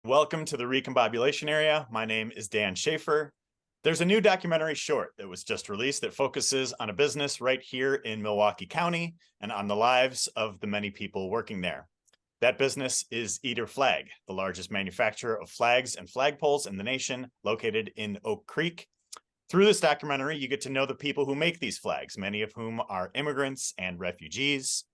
Welcome to the Recombobulation Area. My name is Dan Schaefer. There's a new documentary short that was just released that focuses on a business right here in Milwaukee County and on the lives of the many people working there. That business is Eater Flag, the largest manufacturer of flags and flagpoles in the nation, located in Oak Creek. Through this documentary, you get to know the people who make these flags, many of whom are immigrants and refugees.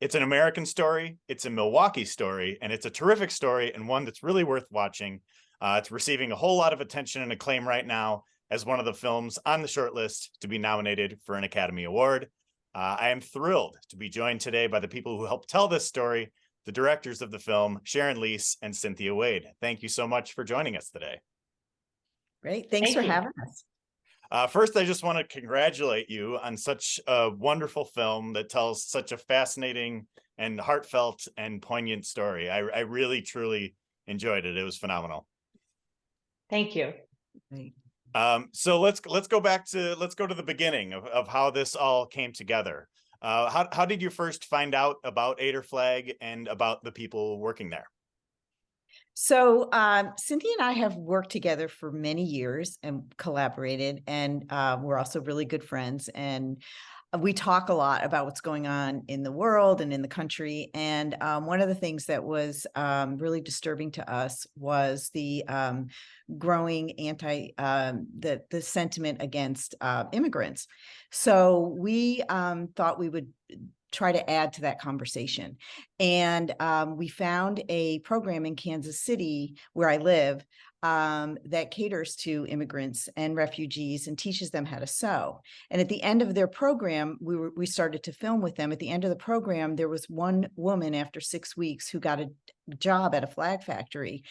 It's an American story, it's a Milwaukee story, and it's a terrific story and one that's really worth watching. It's receiving a whole lot of attention and acclaim right now as one of the films on the shortlist to be nominated for an Academy Award. I am thrilled to be joined today by the people who helped tell this story, the directors of the film, Sharon, Liese, and Cynthia Wade. Thank you so much for joining us today. Great. Thanks for having us. First, I just want to congratulate you on such a wonderful film that tells such a fascinating and heartfelt and poignant story. I really, truly enjoyed it. It was phenomenal. Thank you. So let's go to the beginning of how this all came together. How did you first find out about Eater Flag and about the people working there? So Cynthia and I have worked together for many years and collaborated, and we're also really good friends. And we talk a lot about what's going on in the world and in the country. And one of the things that was really disturbing to us was the growing the sentiment against immigrants. So we thought we would try to add to that conversation. And we found a program in Kansas City, where I live, that caters to immigrants and refugees and teaches them how to sew. And at the end of their program, we started to film with them. At the end of the program, there was one woman after 6 weeks who got a job at a flag factory.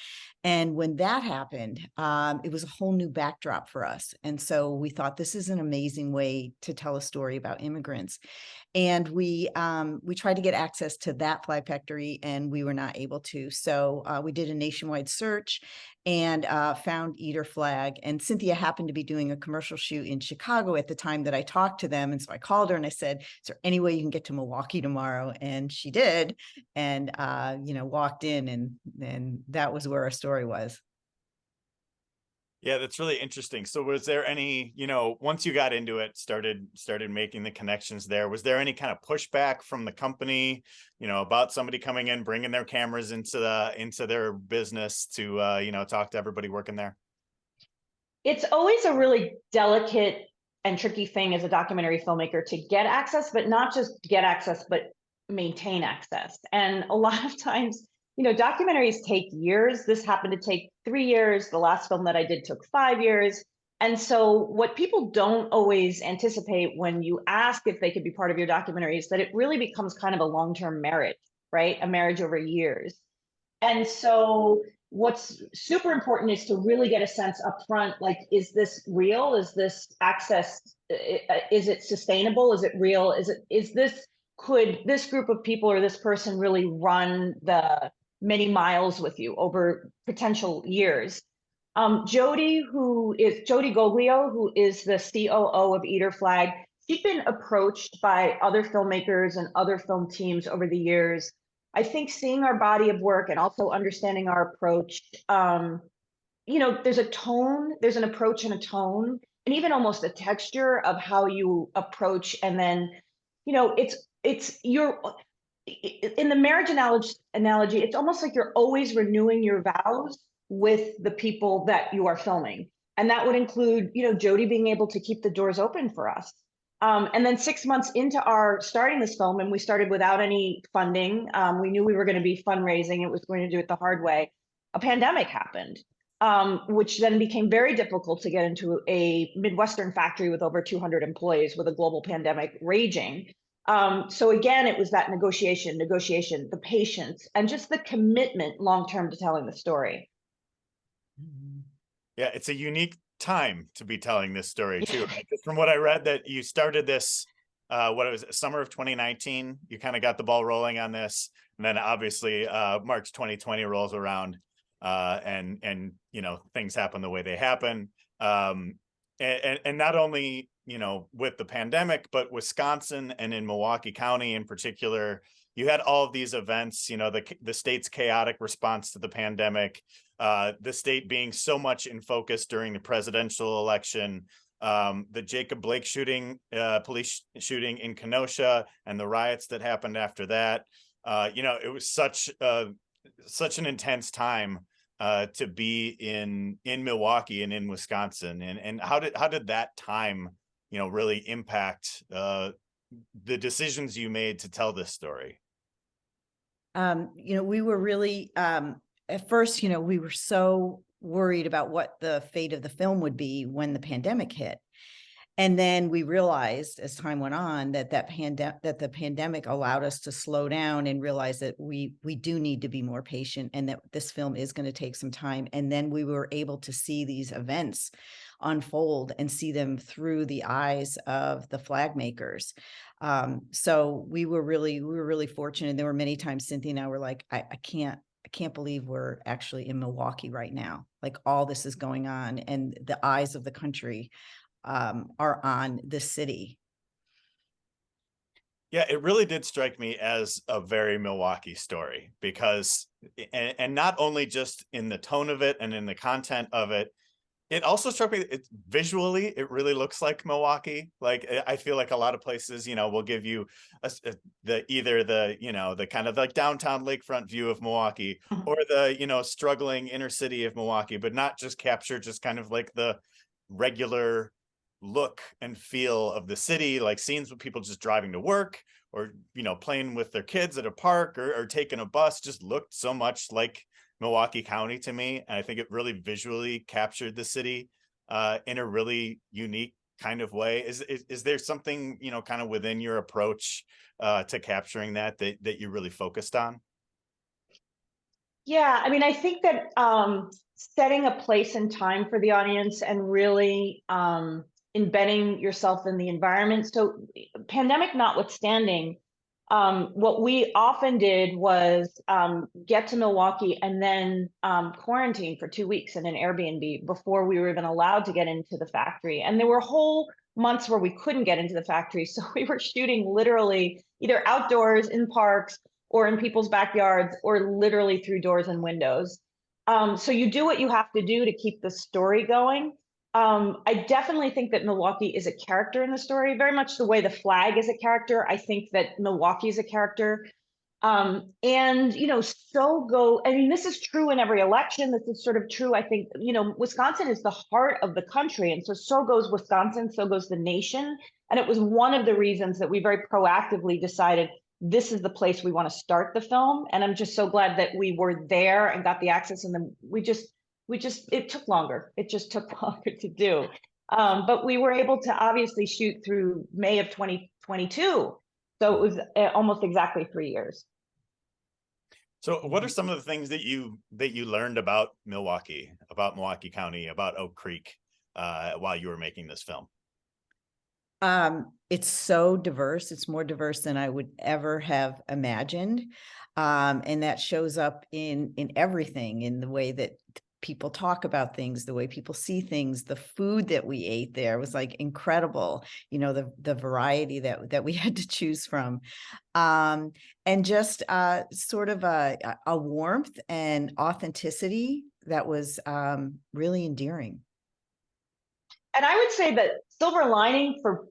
And when that happened, it was a whole new backdrop for us. And so we thought, this is an amazing way to tell a story about immigrants. And we tried to get access to that flag factory, and we were not able to. So we did a nationwide search and found Eater Flag. And Cynthia happened to be doing a commercial shoot in Chicago at the time that I talked to them. And so I called her and I said, is there any way you can get to Milwaukee tomorrow? And she did, and walked in, and that was where our story was. Yeah, that's really interesting. So was there any, once you got into it, started making the connections there, was there any kind of pushback from the company, about somebody coming in, bringing their cameras into their business to, talk to everybody working there? It's always a really delicate and tricky thing as a documentary filmmaker to get access, but not just get access, but maintain access. And a lot of times, documentaries take years. This happened to take 3 years. The last film that I did took 5 years. And so what people don't always anticipate when you ask if they could be part of your documentary is that it really becomes kind of a long-term marriage, right? A marriage over years. And so what's super important is to really get a sense up front, like, is this real? Is this access, is it sustainable? Is it real? Could this group of people or this person really run the many miles with you over potential years? Jody Goglio, who is the COO of Eater Flag, she's been approached by other filmmakers and other film teams over the years. I think seeing our body of work and also understanding our approach, there's a tone, there's an approach and a tone, and even almost a texture of how you approach. And then, in the marriage analogy, it's almost like you're always renewing your vows with the people that you are filming. And that would include, Jody being able to keep the doors open for us. And then 6 months into our starting this film, and we started without any funding, we knew we were going to be fundraising. It was going to do it the hard way. A pandemic happened, which then became very difficult to get into a Midwestern factory with over 200 employees with a global pandemic raging. So again, it was that negotiation, the patience, and just the commitment long-term to telling the story. Yeah, it's a unique time to be telling this story too. Right? From what I read, that you started this, summer of 2019, you kind of got the ball rolling on this. And then obviously March 2020 rolls around and things happen the way they happen. and not only, you know, with the pandemic, but Wisconsin and in Milwaukee County in particular, you had all of these events, you know, the state's chaotic response to the pandemic, the state being so much in focus during the presidential election, the Jacob Blake shooting, police shooting in Kenosha, and the riots that happened after that. You know, it was such an intense time to be in Milwaukee and in Wisconsin, and how did that time, you know, really impact the decisions you made to tell this story? You know, we were really at first, you know, we were so worried about what the fate of the film would be when the pandemic hit. And then we realized as time went on that the pandemic allowed us to slow down and realize that we do need to be more patient, and that this film is going to take some time. And then we were able to see these events unfold and see them through the eyes of the Flagmakers. So we were really fortunate. There were many times Cynthia and I were like, I can't believe we're actually in Milwaukee right now. Like, all this is going on, and the eyes of the country are on the city. Yeah, it really did strike me as a very Milwaukee story, because, and not only just in the tone of it and in the content of it, it also struck me, it visually, it really looks like Milwaukee. Like, I feel like a lot of places, you know, will give you either the, you know, the kind of like downtown lakefront view of Milwaukee, or the, you know, struggling inner city of Milwaukee, but not just capture just kind of like the regular look and feel of the city, like scenes with people just driving to work, or, you know, playing with their kids at a park, or taking a bus, just looked so much like Milwaukee County to me. And I think it really visually captured the city in a really unique kind of way. Is there something, you know, kind of within your approach to capturing that you really focused on? Yeah, I mean, I think that setting a place and time for the audience and really embedding yourself in the environment. So, pandemic notwithstanding, what we often did was get to Milwaukee and then quarantine for 2 weeks in an Airbnb before we were even allowed to get into the factory. And there were whole months where we couldn't get into the factory. So we were shooting literally either outdoors in parks or in people's backyards, or literally through doors and windows. So you do what you have to do to keep the story going. I definitely think that Milwaukee is a character in the story, very much the way the flag is a character. I think that Milwaukee is a character. And, you know, I mean, this is true in every election. This is sort of true. I think, you know, Wisconsin is the heart of the country. And so goes Wisconsin, so goes the nation. And it was one of the reasons that we very proactively decided this is the place we want to start the film. And I'm just so glad that we were there and got the access. And then it took longer. It just took longer to do. But we were able to obviously shoot through May of 2022. So it was almost exactly 3 years. So what are some of the things that you learned about Milwaukee County, about Oak Creek, while you were making this film? It's so diverse. It's more diverse than I would ever have imagined. And that shows up in everything, in the way that people talk about things, the way people see things. The food that we ate there was like incredible, you know, the variety that we had to choose from. And just sort of a warmth and authenticity that was really endearing. And I would say that silver lining for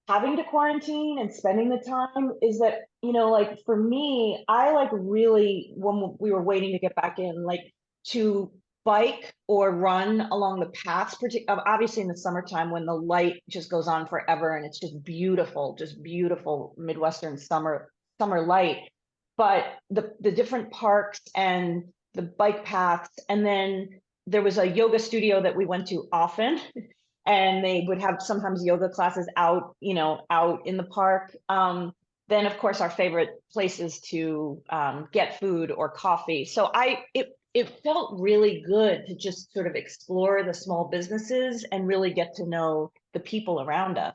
having to quarantine and spending the time is that, you know, like for me, I like really, when we were waiting to get back in, like to bike or run along the paths, obviously in the summertime when the light just goes on forever and it's just beautiful Midwestern summer light. But the different parks and the bike paths, and then there was a yoga studio that we went to often and they would have sometimes yoga classes out, you know, out in the park. Then of course our favorite places to get food or coffee. So it felt really good to just sort of explore the small businesses and really get to know the people around us.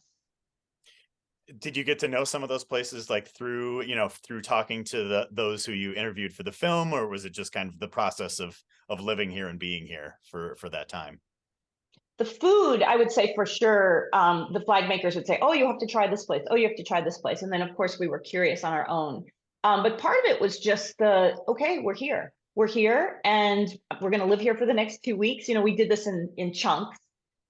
Did you get to know some of those places, like through, you know, through talking to those who you interviewed for the film, or was it just kind of the process of living here and being here for that time? The food, I would say for sure, the flag makers would say, oh, you have to try this place. Oh, you have to try this place. And then, of course, we were curious on our own. But part of it was just okay, we're here. We're here and we're going to live here for the next 2 weeks. We did this in chunks.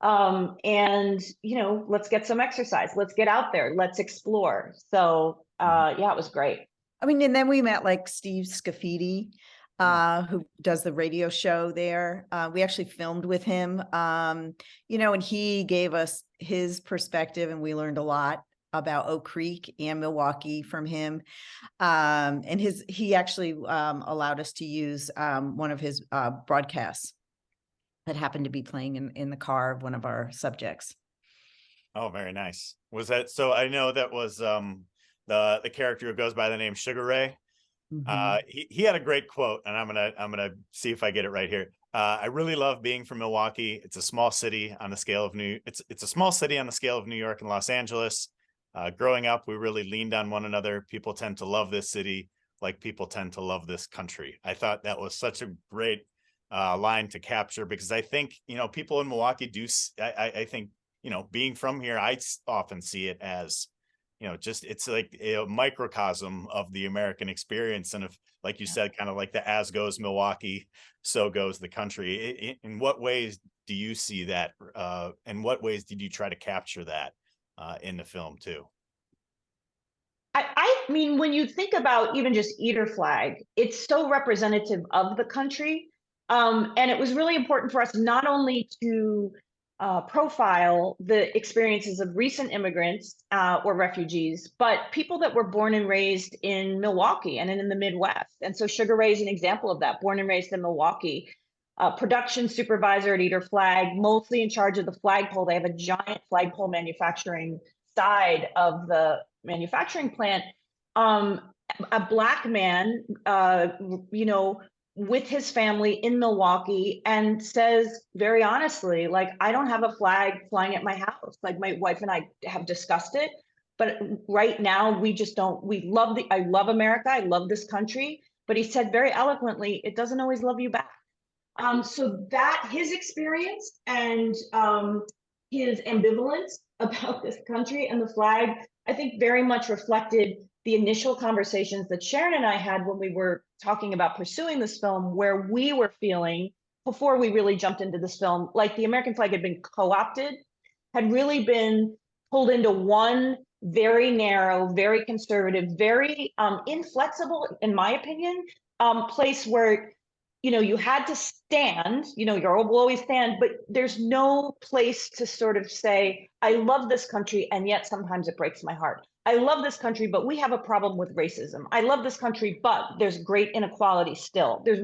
And, let's get some exercise. Let's get out there. Let's explore. So, yeah, it was great. I mean, and then we met like Steve Scafidi, who does the radio show there. We actually filmed with him, and he gave us his perspective, and we learned a lot about Oak Creek and Milwaukee from him. And he actually allowed us to use one of his broadcasts that happened to be playing in the car of one of our subjects. Oh, very nice. Was that, so I know that was the character who goes by the name Sugar Ray. He had a great quote, and I'm gonna see if I get it right here. I really love being from Milwaukee. It's a small city on the scale of it's a small city on the scale of New York and Los Angeles. Growing up, we really leaned on one another. People tend to love this city like people tend to love this country. I thought that was such a great line to capture, because I think, people in Milwaukee do. I think, being from here, I often see it as, just it's like a microcosm of the American experience. And if, like you said, kind of like the as goes Milwaukee, so goes the country. In what ways do you see that? In what ways did you try to capture that in the film too? I mean, when you think about even just Eater Flag, it's so representative of the country. And it was really important for us not only to profile the experiences of recent immigrants or refugees, but people that were born and raised in Milwaukee and in the Midwest. And so Sugar Ray is an example of that, born and raised in Milwaukee. Production supervisor at Eater Flag, mostly in charge of the flagpole. They have a giant flagpole manufacturing side of the manufacturing plant. A Black man, with his family in Milwaukee, and says very honestly, like, I don't have a flag flying at my house. Like, my wife and I have discussed it, but right now we just don't. I love America. I love this country. But he said very eloquently, it doesn't always love you back. So that his experience and his ambivalence about this country and the flag, I think very much reflected the initial conversations that Sharon and I had when we were talking about pursuing this film, where we were feeling, before we really jumped into this film, like the American flag had been co-opted, had really been pulled into one very narrow, very conservative, very inflexible, in my opinion, place where you had to stand, your will always stand, but there's no place to sort of say, I love this country, and yet sometimes it breaks my heart. I love this country, but we have a problem with racism. I love this country, but there's great inequality still. There's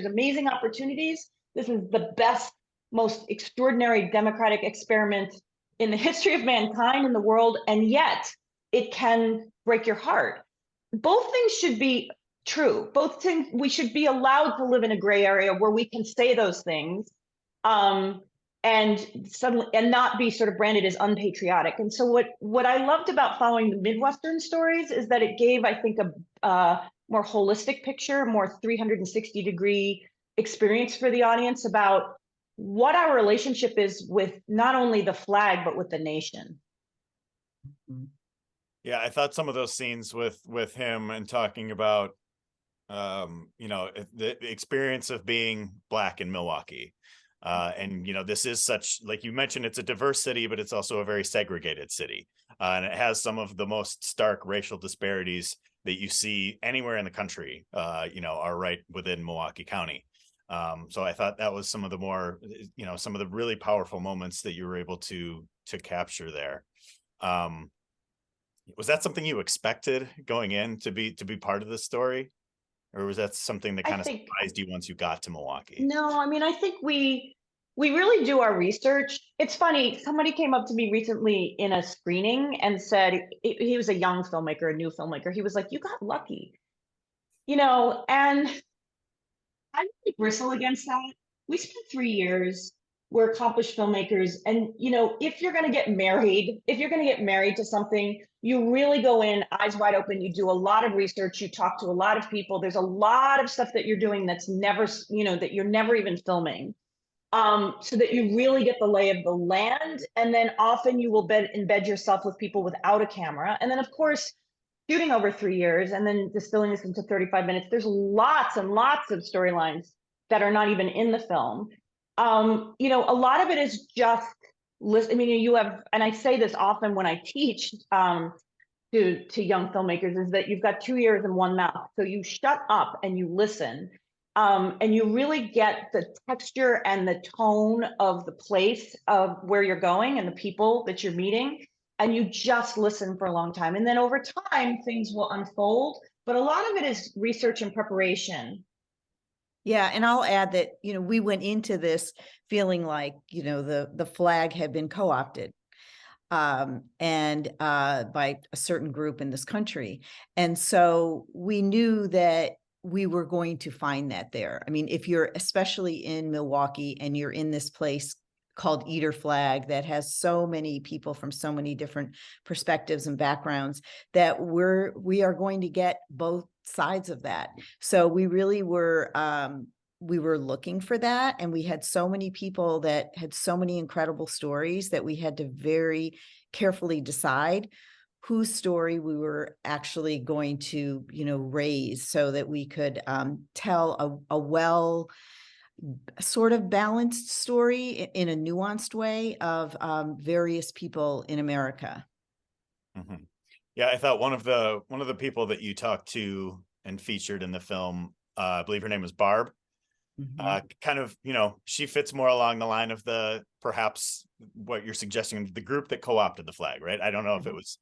amazing opportunities. This is the best, most extraordinary democratic experiment in the history of mankind in the world, and yet it can break your heart. Both things should be true. Both things, we should be allowed to live in a gray area where we can say those things, and not be sort of branded as unpatriotic. And so what I loved about following the Midwestern stories is that it gave, I think, a more holistic picture, more 360-degree experience for the audience about what our relationship is with not only the flag, but with the nation. Yeah, I thought some of those scenes with him and talking about the experience of being Black in Milwaukee. And this is such, like you mentioned, it's a diverse city, but it's also a very segregated city. And it has some of the most stark racial disparities that you see anywhere in the country, are right within Milwaukee County. So I thought that was some of the more, some of the really powerful moments that you were able to capture there. Was that something you expected going in to be part of the story? Or was that something that kind of surprised you once you got to Milwaukee? No, I mean, I think we really do our research. It's funny, somebody came up to me recently in a screening and said, he was a young filmmaker, a new filmmaker. He was like, you got lucky, and I really bristle against that. We spent 3 years. We're accomplished filmmakers. And, if you're going to get married to something, you really go in eyes wide open. You do a lot of research. You talk to a lot of people. There's a lot of stuff that you're doing that's never, that you're never even filming. so that you really get the lay of the land. And then often you will embed yourself with people without a camera. And then, of course, shooting over 3 years and then distilling this into 35 minutes, there's lots and lots of storylines that are not even in the film. You know, a lot of it is just listen. I mean, you have, and I say this often when I teach to young filmmakers, is that you've got 2 ears and one mouth. So you shut up and you listen, and you really get the texture and the tone of the place of where you're going and the people that you're meeting, and you just listen for a long time. And then over time, things will unfold. But a lot of it is research and preparation. Yeah, and I'll add that, you know, we went into this feeling like, you know, the flag had been co-opted and by a certain group in this country. And so we knew that we were going to find that there. I mean, if you're especially in Milwaukee and you're in this place called Eater Flag that has so many people from so many different perspectives and backgrounds, that we are going to get both sides of that. So we really were looking for that, and we had so many people that had so many incredible stories that we had to very carefully decide whose story we were actually going to, you know, raise so that we could tell a well sort of balanced story in a nuanced way of various people in America. Mm-hmm. Yeah, I thought one of the people that you talked to and featured in the film, I believe her name was Barb. Mm-hmm. Kind of, you know, she fits more along the line of the perhaps what you're suggesting, the group that co-opted the flag, right? I don't know if it was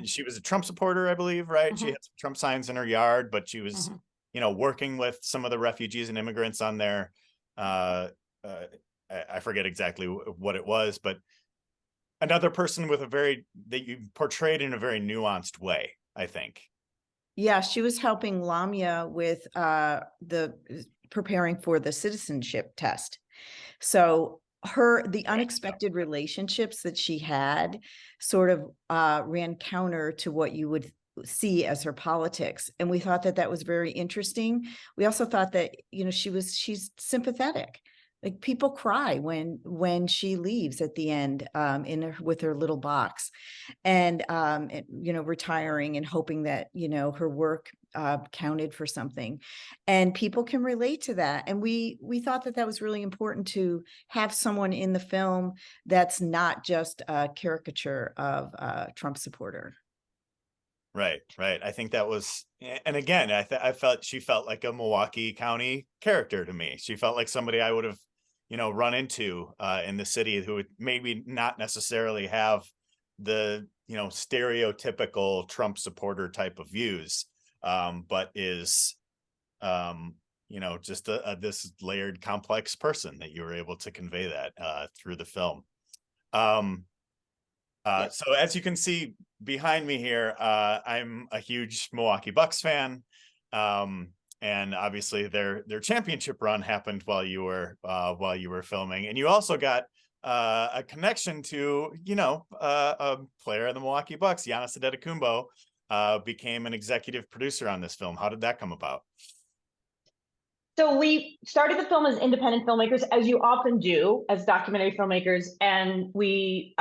she was a Trump supporter, I believe, right? She had some Trump signs in her yard, but she was, you know, working with some of the refugees and immigrants on there. I forget exactly what it was, but another person with that you portrayed in a very nuanced way, I think. Yeah, she was helping Lamia with the preparing for the citizenship test. So the unexpected relationships that she had sort of ran counter to what you would see as her politics. And we thought that that was very interesting. We also thought that, you know, she's sympathetic. Like, people cry when she leaves at the end with her little box, and you know, retiring and hoping that, you know, her work counted for something, and people can relate to that. And we thought that that was really important to have someone in the film that's not just a caricature of a Trump supporter. Right. I think that was, and again, I felt she felt like a Milwaukee County character to me. She felt like somebody I would have, you know, run into in the city, who would maybe not necessarily have the, you know, stereotypical Trump supporter type of views, but is, you know, just this layered, complex person that you were able to convey that through the film. So as you can see behind me here, I'm a huge Milwaukee Bucks fan. And obviously their championship run happened while you were filming. And you also got a connection to, you know, a player in the Milwaukee Bucks, Giannis Antetokounmpo, became an executive producer on this film. How did that come about? So we started the film as independent filmmakers, as you often do as documentary filmmakers, and we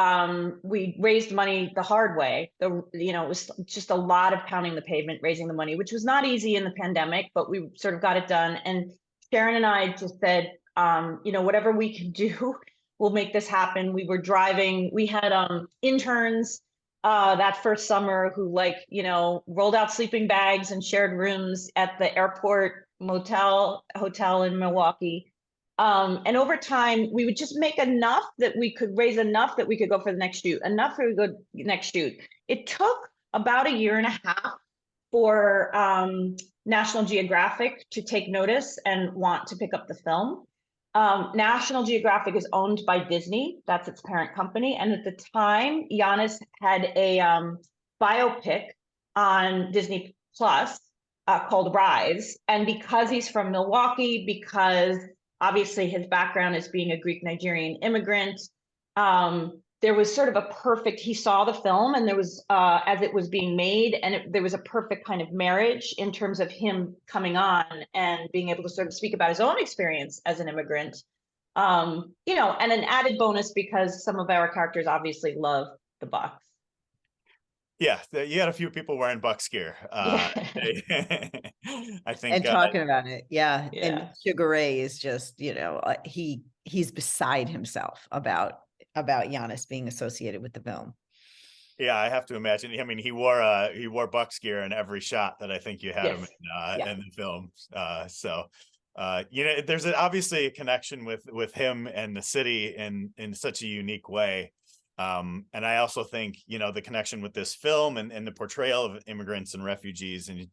raised money the hard way. You know, it was just a lot of pounding the pavement, raising the money, which was not easy in the pandemic, but we sort of got it done. And Sharon and I just said, you know, whatever we can do, we'll make this happen. We were driving. We had interns that first summer who, like, you know, rolled out sleeping bags and shared rooms at the airport hotel in Milwaukee. And over time, we would just make enough that we could raise enough that we could go for the next shoot, enough for the next shoot. It took about a year and a half for National Geographic to take notice and want to pick up the film. National Geographic is owned by Disney. That's its parent company. And at the time, Giannis had a biopic on Disney Plus called Rise. And because he's from Milwaukee, because obviously his background is being a Greek Nigerian immigrant, there was sort of a perfect, he saw the film and there was, as it was being made, and there was a perfect kind of marriage in terms of him coming on and being able to sort of speak about his own experience as an immigrant. And an added bonus because some of our characters obviously love the Bucks. Yeah, you had a few people wearing Bucks gear. Yeah. I think, And talking about it, yeah. Yeah. And Sugar Ray is just, he's beside himself about Giannis being associated with the film. yeah, I have to imagine. I mean, he wore Bucks gear in every shot that I think you had him in the film. There's obviously a connection with him and the city in such a unique way. And I also think, the connection with this film and the portrayal of immigrants and refugees and,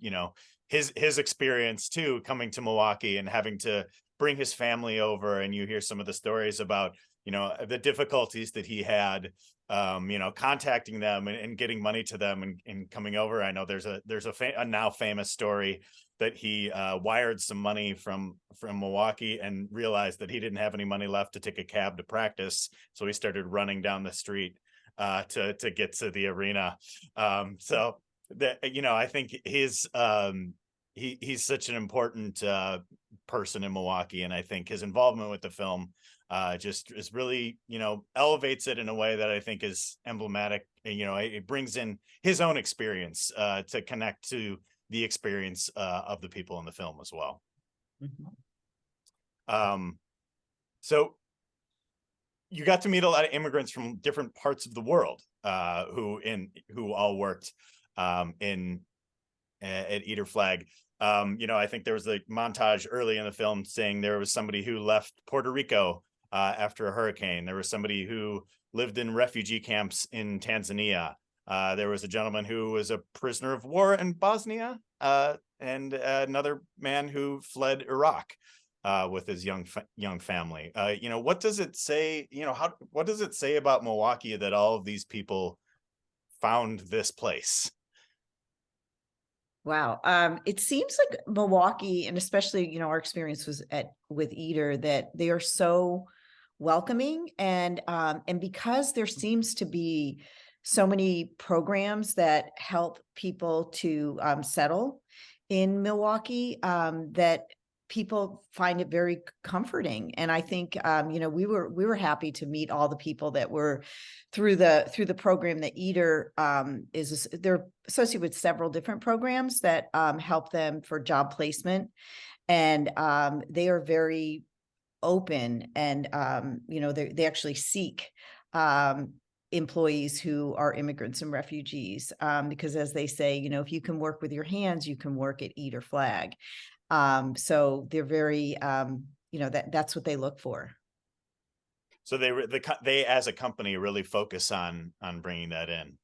his experience too, coming to Milwaukee and having to bring his family over. And you hear some of the stories about, the difficulties that he had, contacting them and getting money to them and coming over. I know there's a now famous story that he wired some money from Milwaukee and realized that he didn't have any money left to take a cab to practice. So he started running down the street to get to the arena. So that, I think he's such an important person in Milwaukee. And I think his involvement with the film just is really, elevates it in a way that I think is emblematic. It brings in his own experience to connect to the experience of the people in the film as well. Mm-hmm. So you got to meet a lot of immigrants from different parts of the world who all worked at Eater Flag. I think there was a montage early in the film saying there was somebody who left Puerto Rico after a hurricane. There was somebody who lived in refugee camps in Tanzania. There was a gentleman who was a prisoner of war in Bosnia, and another man who fled Iraq with his young family. What does it say? What does it say about Milwaukee that all of these people found this place? Wow. It seems like Milwaukee, and especially, our experience was with Eater, that they are so welcoming, and because there seems to be so many programs that help people to settle in Milwaukee, that people find it very comforting. And I think, we were happy to meet all the people that were through the program that Eater they're associated with several different programs that help them for job placement. And they are very open, and they actually seek employees who are immigrants and refugees, because, as they say, if you can work with your hands, you can work at Eater Flag. So they're very, that's what they look for. So they as a company really focus on bringing that in.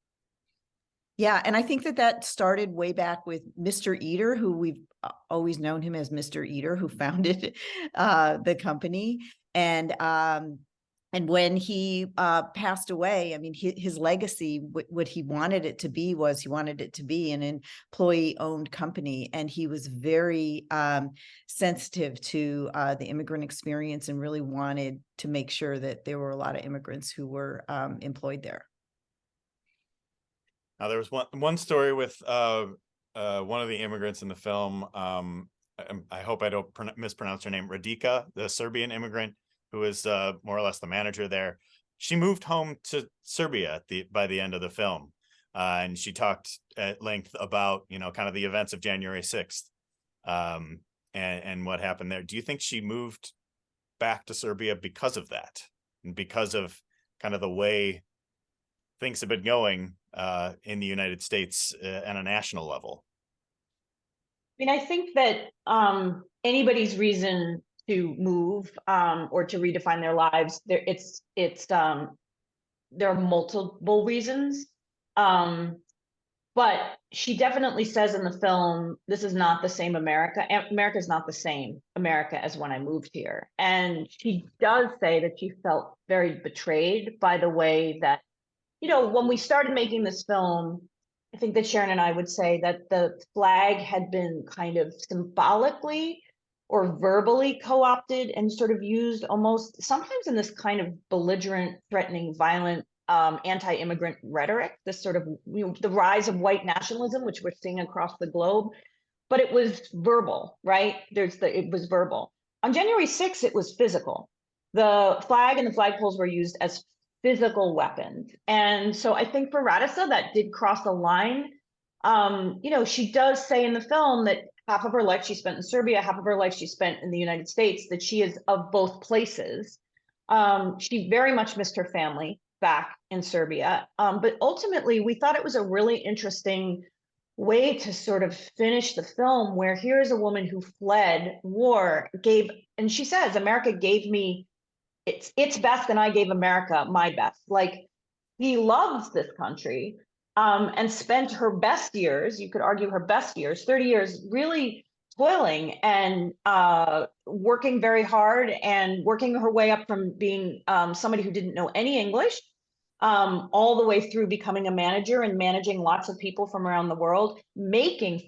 Yeah, and I think that started way back with Mr. Eater, who we've always known him as Mr. Eater, who founded the company. And when he passed away, I mean, his legacy, what he wanted it to be was, he wanted it to be an employee-owned company. And he was very sensitive to the immigrant experience, and really wanted to make sure that there were a lot of immigrants who were employed there. Now, there was one story with one of the immigrants in the film. I hope I don't mispronounce her name. Radika, the Serbian immigrant who is more or less the manager there. She moved home to Serbia by the end of the film, and she talked at length about kind of the events of January 6th and what happened there. Do you think she moved back to Serbia because of that, and because of kind of the way things have been going in the United States at a national level? I mean, I think that anybody's reason to move or to redefine their lives, there are multiple reasons. But she definitely says in the film, this is not the same America. America is not the same America as when I moved here. And she does say that she felt very betrayed by the way that, when we started making this film, I think that Sharon and I would say that the flag had been kind of symbolically or verbally co-opted and sort of used almost sometimes in this kind of belligerent, threatening, violent, anti-immigrant rhetoric, this sort of, the rise of white nationalism, which we're seeing across the globe. But it was verbal, right? It was verbal. On January 6th, it was physical. the flag and the flagpoles were used as physical weapons. And so I think for Radissa, that did cross a line. She does say in the film that half of her life she spent in Serbia, half of her life she spent in the United States, that she is of both places. She very much missed her family back in Serbia. But ultimately, we thought it was a really interesting way to sort of finish the film, where here is a woman who fled war, and she says, America gave me its best, and I gave America my best. Like, he loves this country, and spent her best years, you could argue her best years, 30 years, really toiling and working very hard and working her way up from being somebody who didn't know any English, all the way through becoming a manager and managing lots of people from around the world,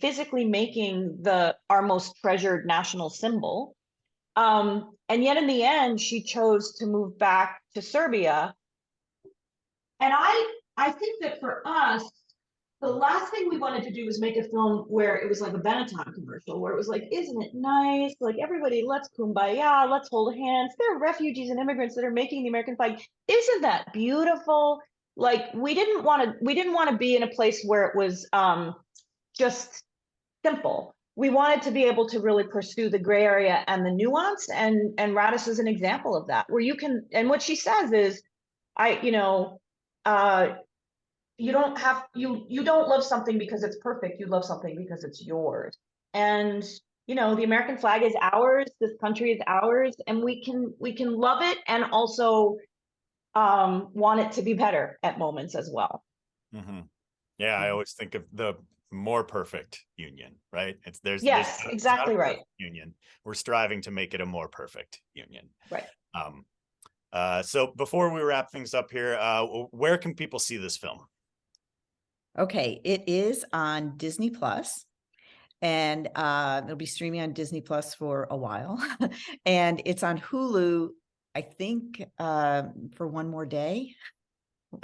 physically making our most treasured national symbol. And yet in the end, she chose to move back to Serbia. And I think that for us, the last thing we wanted to do was make a film where it was like a Benetton commercial, where it was like, isn't it nice? Like, everybody, let's kumbaya, let's hold hands. There are refugees and immigrants that are making the American flag. Isn't that beautiful? Like, we didn't want to be in a place where it was just simple. We wanted to be able to really pursue the gray area and the nuance, and Radis is an example of that, where you can, and what she says is, you don't love something because it's perfect. You love something because it's yours. And the American flag is ours. This country is ours, and we can love it and also want it to be better at moments as well. Mm-hmm. Yeah, I always think of the more perfect union, right? There's exactly right. Union. We're striving to make it a more perfect union. Right. So before we wrap things up here, where can people see this film? Okay, it is on Disney Plus, and it'll be streaming on Disney Plus for a while, and it's on Hulu, I think, for one more day.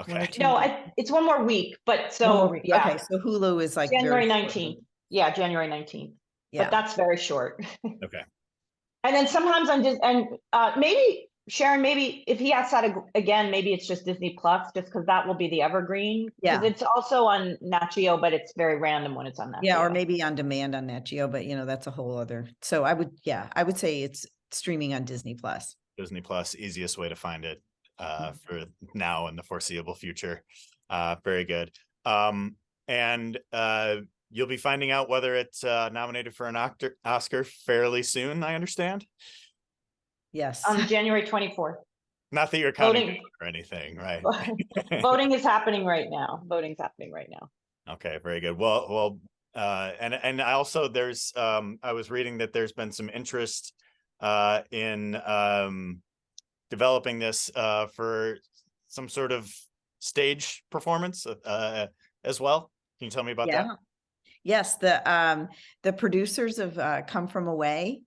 Okay. No, it's one more week, but so yeah. Okay, so Hulu is like January 19th. Yeah, January 19th. Yeah. But that's very short. Okay. And then sometimes I'm just, and maybe Sharon, maybe if he asks that again, maybe it's just Disney Plus, just because that will be the evergreen. Yeah. Because it's also on Nat Geo, but it's very random when it's on Nat Geo. Yeah, or maybe on demand on Nat Geo, but that's a whole other. So I would say it's streaming on Disney Plus. Disney Plus, easiest way to find it for now and the foreseeable future. Very good. And you'll be finding out whether it's nominated for an Oscar fairly soon, I understand. Yes. On January 24th. Not that you're counting or anything, right? Voting is happening right now. Voting's happening right now. Okay, very good. Well, and I also, there's I was reading that there's been some interest in developing this for some sort of stage performance as well. Can you tell me about that? Yes, the producers of Come From Away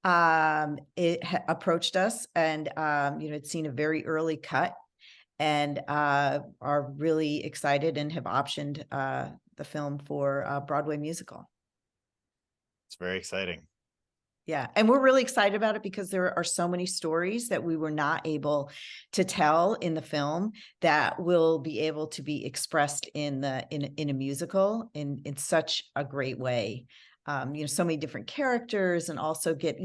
approached us, and had seen a very early cut, and are really excited and have optioned the film for a Broadway musical. It's very exciting. Yeah, and we're really excited about it because there are so many stories that we were not able to tell in the film that will be able to be expressed in a musical in such a great way. So many different characters, and also get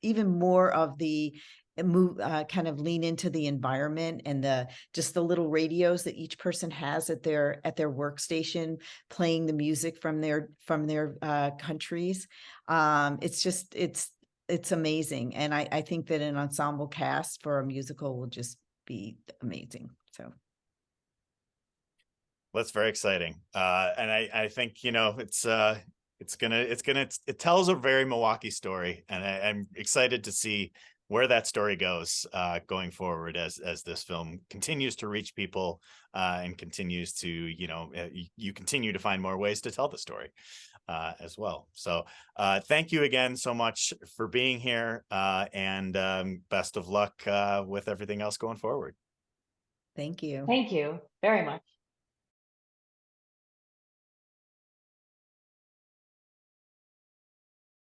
even more of the kind of lean into the environment and just the little radios that each person has at their workstation, playing the music from their countries. It's amazing, and I think that an ensemble cast for a musical will just be amazing. So that's very exciting, and I think it tells a very Milwaukee story, and I'm excited to see where that story goes going forward as this film continues to reach people and continues to, you continue to find more ways to tell the story as well. So thank you again so much for being here, and best of luck with everything else going forward. Thank you. Thank you very much.